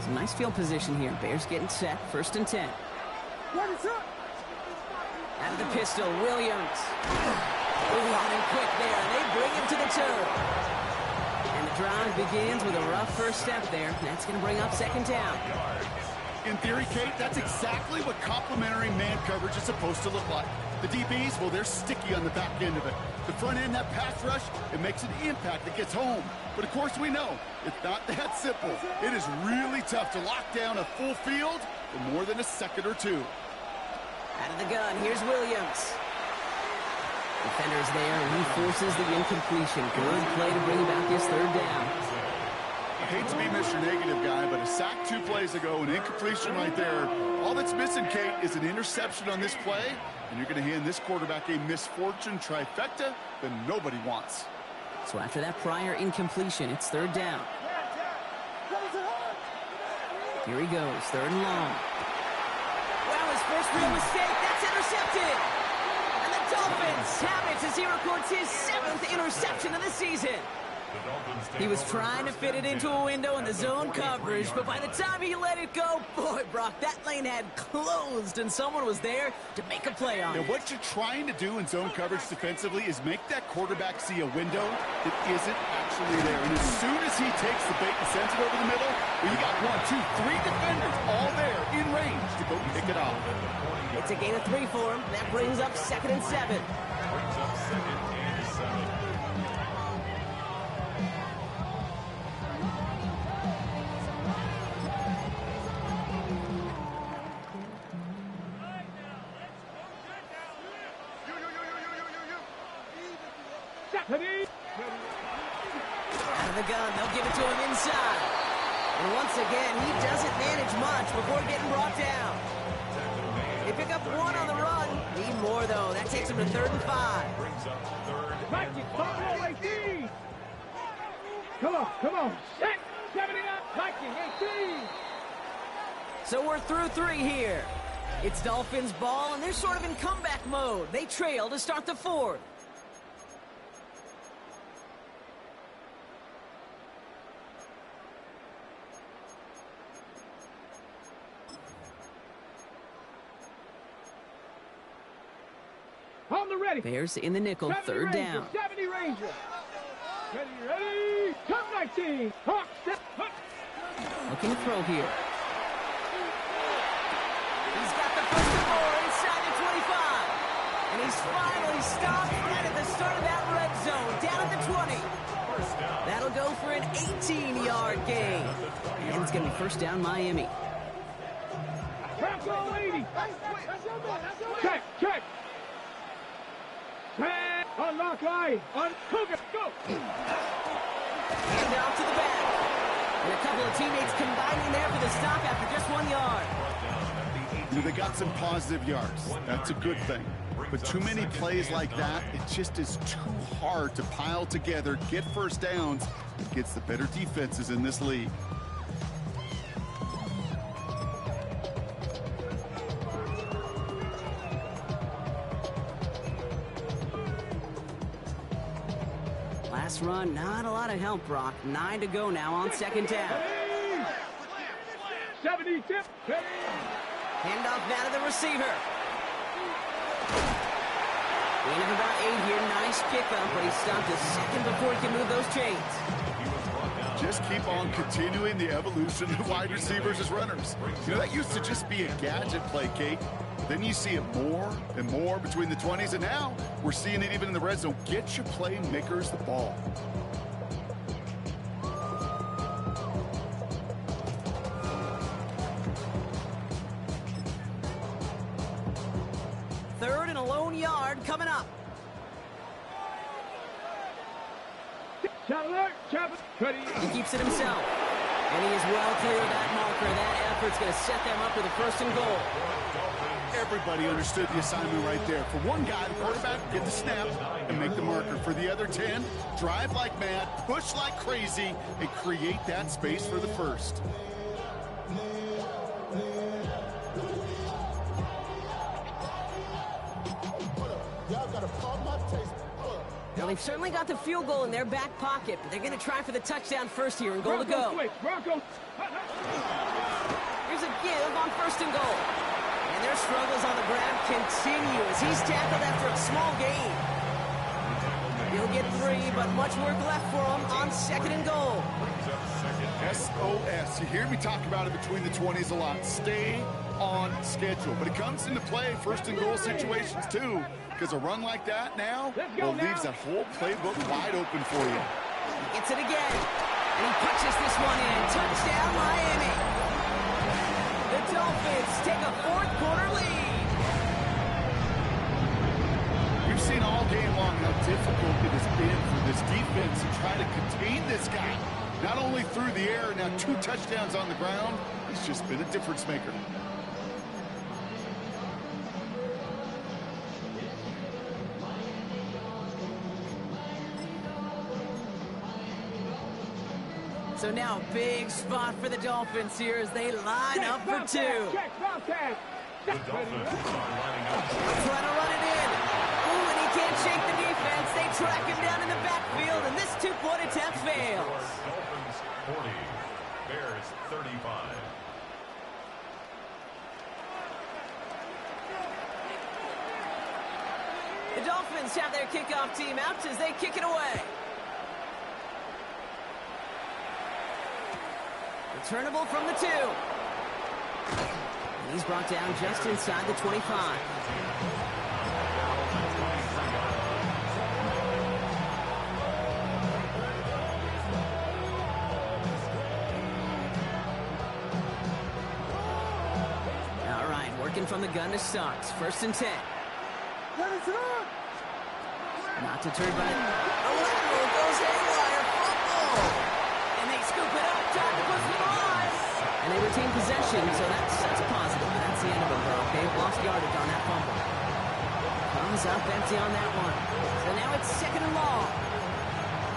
Some nice field position here. Bears getting set. 1st and 10. Out of the pistol, Williams. Moving on and quick there, and they bring him to the turf. And the drive begins with a rough first step there. That's going to bring up 2nd down. In theory, Kate, that's exactly what complementary man coverage is supposed to look like. The DBs, well, they're sticky on the back end of it. The front end, that pass rush, it makes an impact that gets home. But of course we know, it's not that simple. It is really tough to lock down a full field for more than a second or two. Out of the gun, here's Williams. Defender's there, and he forces the incompletion. Good play to bring about this 3rd down. I hate to be Mr. Negative guy, but a sack 2 plays ago, an incompletion right there. All that's missing, Kate, is an interception on this play, and you're going to hand this quarterback a misfortune trifecta that nobody wants. So after that prior incompletion, it's 3rd down. Here he goes, 3rd and long. first real mistake. That's intercepted. And the Dolphins have it as he records his 7th interception of the season. He was trying to fit it into a window in the zone coverage, but by the time he let it go, boy, Brock, that lane had closed, and someone was there to make a play on it. And what you're trying to do in zone coverage defensively is make that quarterback see a window that isn't actually there. And as soon as he takes the bait and sends it over the middle, well, you got 1, 2, 3 defenders all there in range to go pick it off. It's a gain of 3 for him. That brings up 2nd and 7. Brings up 2nd and 7. Out of the gun, they'll give it to him inside. And once again, he doesn't manage much before getting brought down. They pick up 1 on the run. Need more, though. That takes him to 3rd and 5. Brings up 3rd and 5. Come on. Set. 70 up. Viking, 18. So we're through 3 here. It's Dolphins ball, and they're sort of in comeback mode. They trail to start the 4th. On the ready. Bears in the nickel, 3rd down. 70 Ranger. Ready. Come 19. Hawk, step. Looking to throw here. He's got the first and 4 inside the 25. And he's finally stopped right at the start of that red zone, down at the 20. That'll go for an 18-yard gain. And it's going to be 1st down Miami. Bronco 80. Check. Unlock line. Unhook it. Go. Hand off to the back. And a couple of teammates combining there for the stop after just 1 yard. They got some positive yards. That's a good thing. But too many plays like that, it just is too hard to pile together, get first downs, against the better defenses in this league. Last run, not a lot of help, Brock. 9 to go now on 2nd down. 70 tip. Handoff now to the receiver. Gain of about 8 here. Nice pickup, but he stopped a second before he can move those chains. Just keep on continuing the evolution of wide receivers as runners. You know, that used to just be a gadget play, Kate. Then you see it more and more between the 20s, and now we're seeing it even in the red zone. Get your playmakers the ball. Third and a lone yard coming up. He keeps it himself. And he is well clear of that marker. That effort's going to set them up with a 1st and goal. Everybody understood the assignment right there. For one guy, the quarterback, get the snap and make the marker. For the other 10, drive like mad, push like crazy, and create that space for the 1st. Now, they've certainly got the field goal in their back pocket, but they're going to try for the touchdown first here and goal to go. Here's a give on 1st and goal. And their struggles on the ground continue as he's tackled after a small gain. He'll get 3, but much work left for him on 2nd and goal. SOS. You hear me talk about it between the 20s a lot. Stay on schedule. But it comes into play 1st and goal situations too, because a run like that now leaves that whole playbook wide open for you. He gets it again, and he punches this one in. Touchdown, Miami. The Dolphins take a 4th quarter lead. We've seen all game long how difficult it has been for this defense to try to contain this guy. Not only through the air, now 2 touchdowns on the ground. He's just been a difference maker. So now a big spot for the Dolphins here as they line up for 2. The Dolphins are lining up. Trying to run it in. Ooh, and he can't shake the defense. They track him down in the backfield, and this two-point attempt fails. Dolphins 40, Bears 35. The Dolphins have their kickoff team out as they kick it away. Returnable from the 2. And he's brought down just inside the 25. All right, working from the gun to start. 1st and 10. Not deterred by it. A lateral goes haywire. Fumble! And they scoop it up. Time to push the line. And they retain possession, so that's positive. That's the end of it, bro. They've lost yardage on that fumble. Comes up empty on that one. So now it's 2nd and long.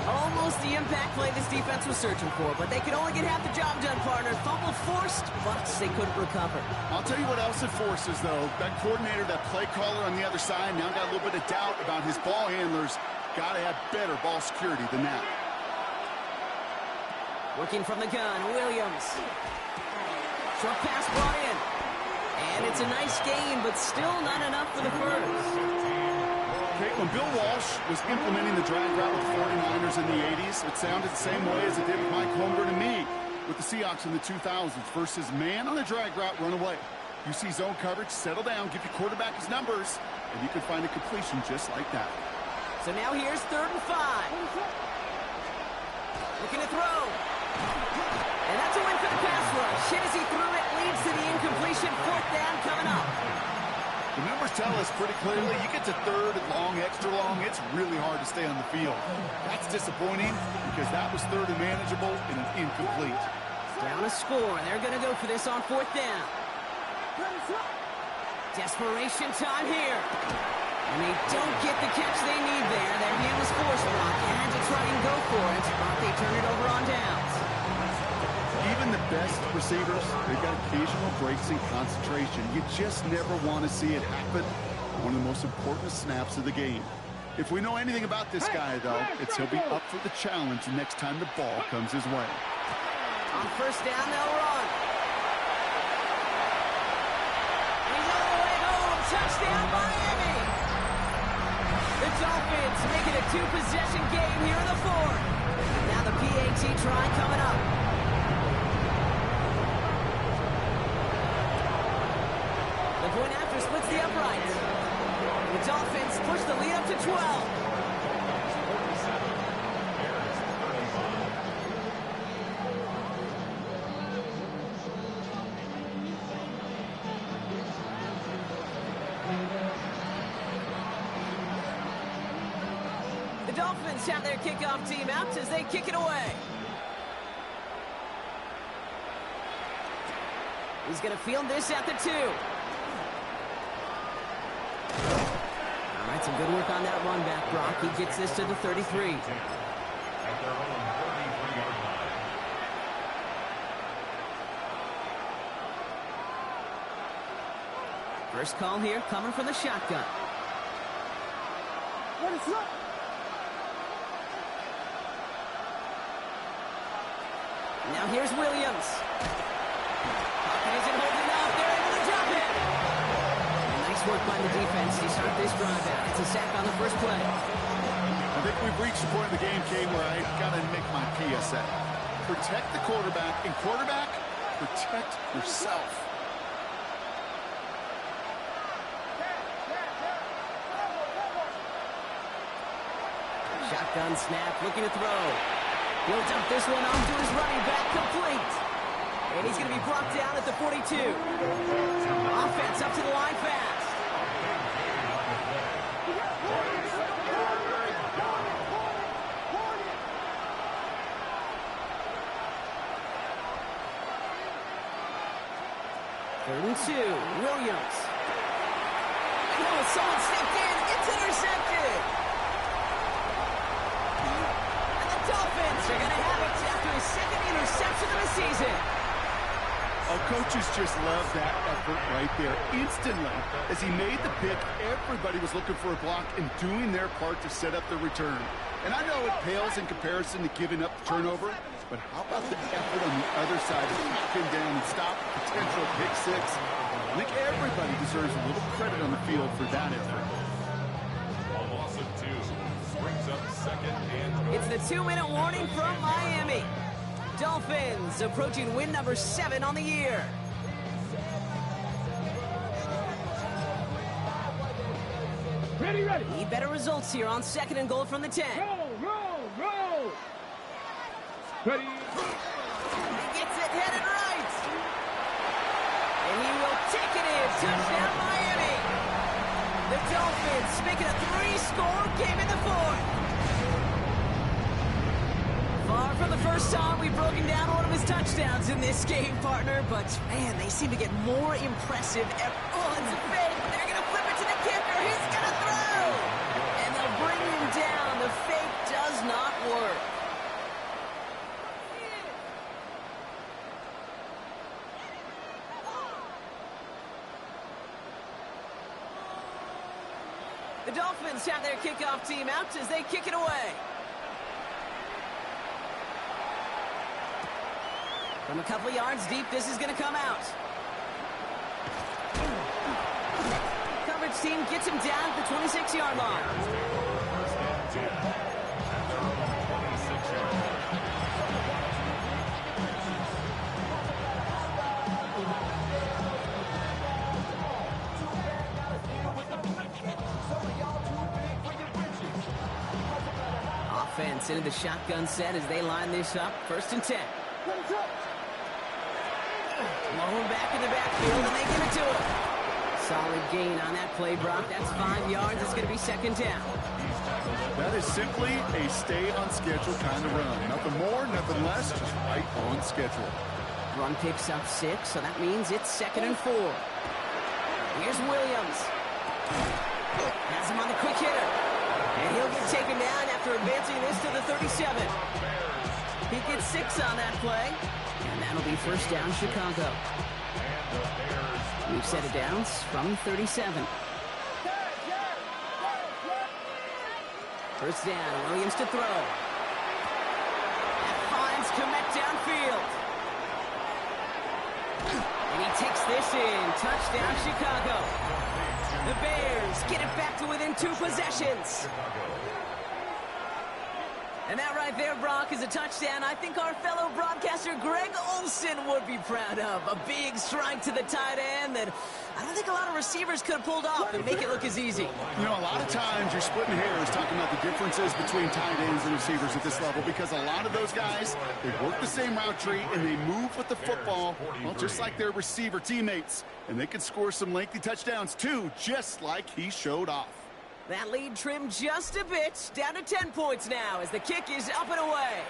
Almost the impact play this defense was searching for, but they could only get half the job done, partner. Fumble forced, but they couldn't recover. I'll tell you what else it forces, though. That coordinator, that play caller on the other side, now got a little bit of doubt about his ball handlers. Got to have better ball security than that. Working from the gun, Williams. Short pass brought in. And it's a nice gain, but still not enough for the first. Okay, when Bill Walsh was implementing the drag route with the 49ers in the 80s, it sounded the same way as it did with Mike Holmgren and me with the Seahawks in the 2000s versus man on a drag route, run away. You see zone coverage, settle down, give your quarterback his numbers, and you can find a completion just like that. So now here's 3rd and 5. Looking to throw. And that's a win for the pass rush. Hit as he threw it, leads to the incompletion. 4th down coming up. The numbers tell us pretty clearly, you get to 3rd and long, extra long, it's really hard to stay on the field. That's disappointing because that was 3rd and manageable and an incomplete. Down a score, and they're going to go for this on 4th down. Desperation time here. And they don't get the catch they need there. Their hand was forced, Brock. They had to try and go for it, but they turn it over on downs. Even the best receivers, they've got occasional breaks in concentration. You just never want to see it happen. One of the most important snaps of the game. If we know anything about this guy, though, it's he'll be up for the challenge the next time the ball comes his way. On 1st down, they'll run. He's all the way home. Touchdown, Miami. The Dolphins make it a 2-possession game here in the 4th. Now the PAT try coming up. The point after splits the uprights. The Dolphins push the lead up to 12. The Dolphins have their kickoff team out as they kick it away. He's going to field this at the 2. All right, some good work on that run back, Brock. He gets this to the 33. At their own 33-yard line. First call here coming from the shotgun. Now here's Williams. Pocket isn't holding up. They're able to drop it. Nice work by the defense to start this drive out. It's a sack on the first play. I think we've reached the point of the game, Kane, where I got to make my PSA. Protect the quarterback, and quarterback, protect yourself. Shotgun snap, looking to throw. He'll dump this one off to his running back, complete. And he's going to be brought down at the 42. Offense up to the line fast. Third and 2, Williams. Oh, someone stepped in. It's intercepted. And the Dolphins are going to have it after his 2nd interception of the season. Oh, coaches just love that effort right there. Instantly, as he made the pick, everybody was looking for a block and doing their part to set up the return. And I know it pales in comparison to giving up the turnover, but how about the effort on the other side to track him down and stop a potential pick six? I think everybody deserves a little credit on the field for that effort. A loss of 2 brings up second and goal. It's the 2-minute warning from Miami. Dolphins approaching win number 7 on the year. Ready, ready. Need better results here on 2nd and goal from the 10. Roll. Ready. He gets it headed right. And he will take it in. Touchdown, Miami. The Dolphins making a 3-score game in the 4th. Far from the first time we've broken down one of his touchdowns in this game, partner. But, man, they seem to get more impressive. Oh, it's a fake. They're going to flip it to the kicker. He's going to throw. And they'll bring him down. The fake does not work. The Dolphins have their kickoff team out as they kick it away. From a couple yards deep, this is going to come out. Coverage team gets him down at the 26-yard line. First and 10 at their own 26-yard line. Offense into the shotgun set as they line this up. 1st and 10. Low back in the backfield, and they give it to him. Solid gain on that play, Brock. That's 5 yards. It's going to be 2nd down. That is simply a stay-on-schedule kind of run. Nothing more, nothing less, just right on schedule. Run picks up 6, so that means it's 2nd and 4. Here's Williams. Has him on the quick hitter. And he'll get taken down after advancing this to the 37. He gets 6 on that play. And that'll be 1st down, Chicago. We've set it down from 37. 1st down, Williams to throw. That finds Kmet downfield. And he takes this in. Touchdown, Chicago. The Bears get it back to within 2 possessions. And that right there, Brock, is a touchdown I think our fellow broadcaster Greg Olsen would be proud of. A big strike to the tight end that I don't think a lot of receivers could have pulled off and make it look as easy. You know, a lot of times you're splitting hairs talking about the differences between tight ends and receivers at this level because a lot of those guys, they work the same route tree and they move with the football, well, just like their receiver teammates. And they can score some lengthy touchdowns, too, just like he showed off. That lead trimmed just a bit, down to 10 points now as the kick is up and away.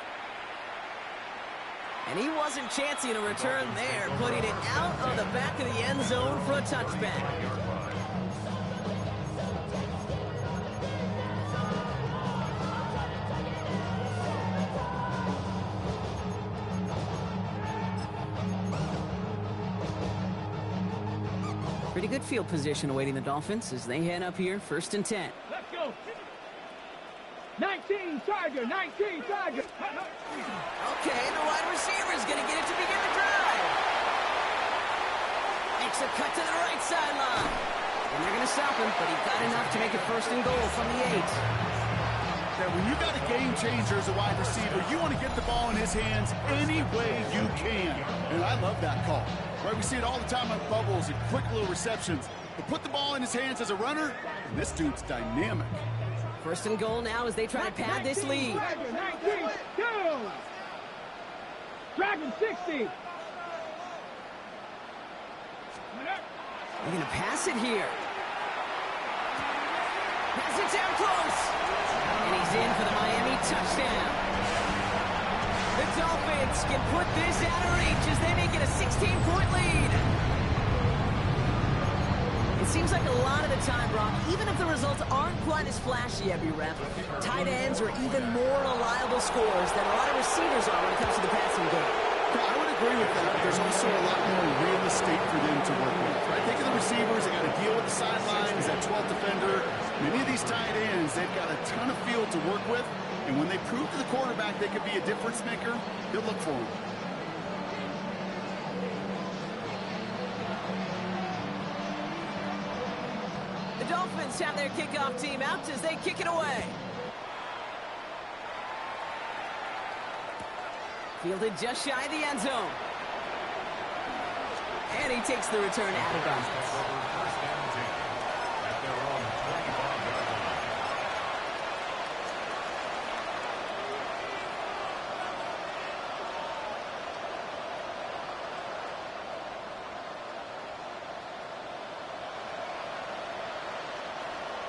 And he wasn't chancing a return there, putting it out of the back of the end zone for a touchback. Pretty good field position awaiting the Dolphins as they head up here, 1st and 10. Let's go. 19 Tiger, 19 Tiger. Okay, the wide receiver's going to get it to begin the drive. Makes a cut to the right sideline. And they're going to stop him, but he got enough to make it 1st and goal from the 8. Now, when you got a game changer as a wide receiver, you want to get the ball in his hands any way you can. And I love that call. Right, we see it all the time on bubbles and quick little receptions. But put the ball in his hands as a runner, and this dude's dynamic. 1st and goal now as they try to pad this lead. 19, go! Dragon 60. They're going to pass it here. Pass it down close. And he's in for the Miami touchdown. The Dolphins can put this out of reach as they make it a 16-point lead. It seems like a lot of the time, Brock, even if the results aren't quite as flashy every rep, tight ends are even more reliable scorers than a lot of receivers are when it comes to the passing game. I would agree with that. there's also a lot more real estate for them to work with. Right? Think of the receivers. They got to deal with the sidelines, that 12th defender. Many of these tight ends, they've got a ton of field to work with. And when they prove to the quarterback they could be a difference maker, he'll look for them. The Dolphins have their kickoff team out as they kick it away. Fielded just shy of the end zone. And he takes the return out of bounds.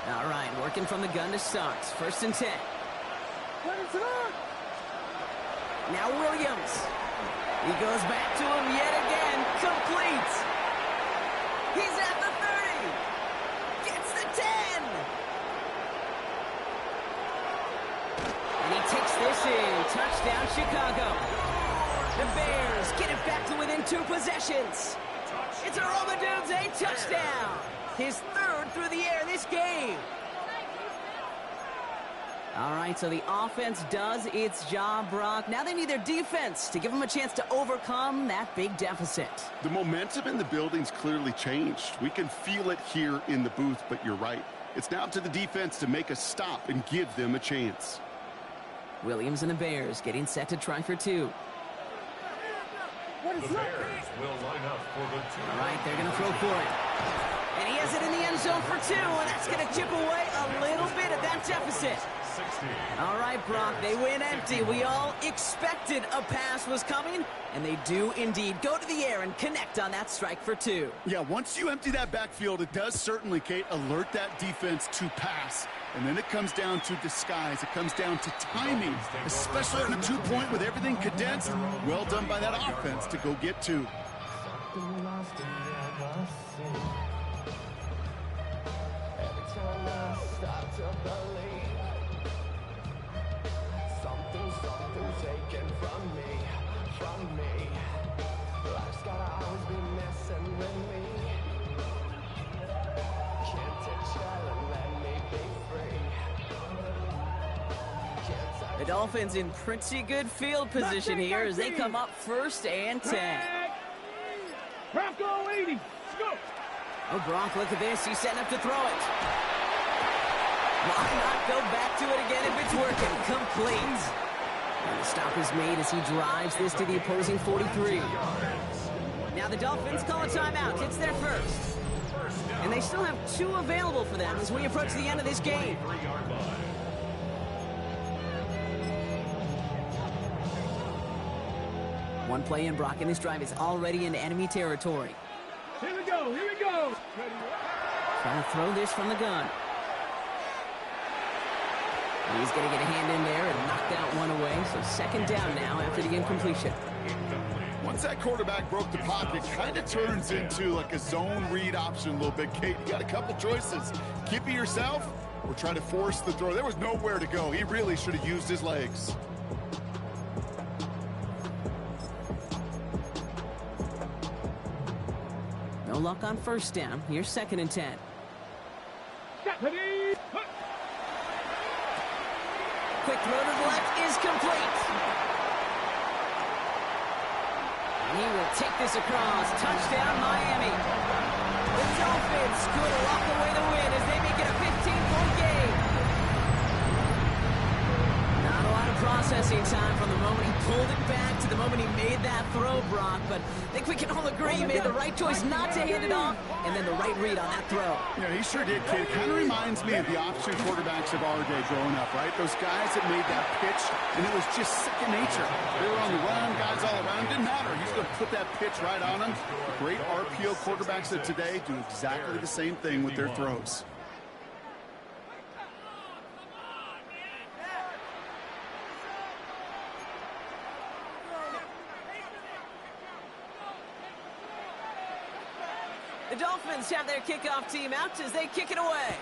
All right, working from the gun to start. 1st and 10. Now Williams. He goes back to him yet again. Complete. He's at the 30. Gets the 10. And he takes this in. Touchdown, Chicago. The Bears get it back to within 2 possessions. It's a Romadudes, a touchdown. His 3rd through the air this game. All right, so the offense does its job, Brock. Now they need their defense to give them a chance to overcome that big deficit. The momentum in the building's clearly changed. We can feel it here in the booth, but you're right. It's now up to the defense to make a stop and give them a chance. Williams and the Bears getting set to try for 2. The Bears will line up for the 2. All right, they're going to throw for it. And he has it in the end zone for 2, and that's going to chip away a little bit of that deficit. 60. All right, Brock, they win empty. We all expected a pass was coming, and they do indeed go to the air and connect on that strike for 2. Yeah, once you empty that backfield, it does certainly, Kate, alert that defense to pass. And then it comes down to disguise. It comes down to timing, especially on a 2-point with everything condensed. Well done by that offense to go get 2. The Dolphins in pretty good field position here as they come up 1st and 10. Bronco 80. Let's go. Oh, Bronco, look at this. He's setting up to throw it. Why not go back to it again if it's working? Complete. And the stop is made as he drives this to the opposing 43. Now the Dolphins call a timeout. It's their 1st. And they still have 2 available for them as we approach the end of this game. One play in, Brock, and this drive is already in enemy territory. Here we go. Here we go. Trying to throw this from the gun. And he's going to get a hand in there and knock that one away. So 2nd down now after the incompletion. Once that quarterback broke the pocket, kind of turns into like a zone read option a little bit, Kate. You got a couple choices. Keep it yourself or try to force the throw. There was nowhere to go. He really should have used his legs. No luck on 1st down. Here's 2nd and 10. Quick throw to the left is complete. And he will take this across. Touchdown, Miami. The Dolphins could walk away the win as they make it a 15-point game. Not a lot of processing time from the moment he pulled it back to the moment he made that throw, Brock. But I think we can all agree he made the right choice not to hand it off, and then the right read on that throw. Yeah, he sure did, kid. Kind of reminds me of the option quarterbacks of our day growing up, right? Those guys that made that pitch, and it was just second nature. They were on the run, guys all around. Didn't matter. He's going to put that pitch right on them. Great RPO quarterbacks of today do exactly the same thing with their throws. The Dolphins have their kickoff team out as they kick it away.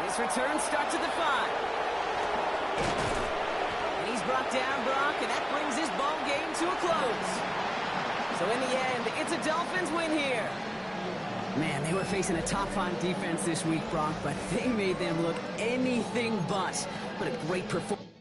This return starts at the 5. And he's brought down, Brock, and that brings this ball game to a close. So in the end, it's a Dolphins win here. Man, they were facing a top-5 defense this week, Brock, but they made them look anything but. What a great performance.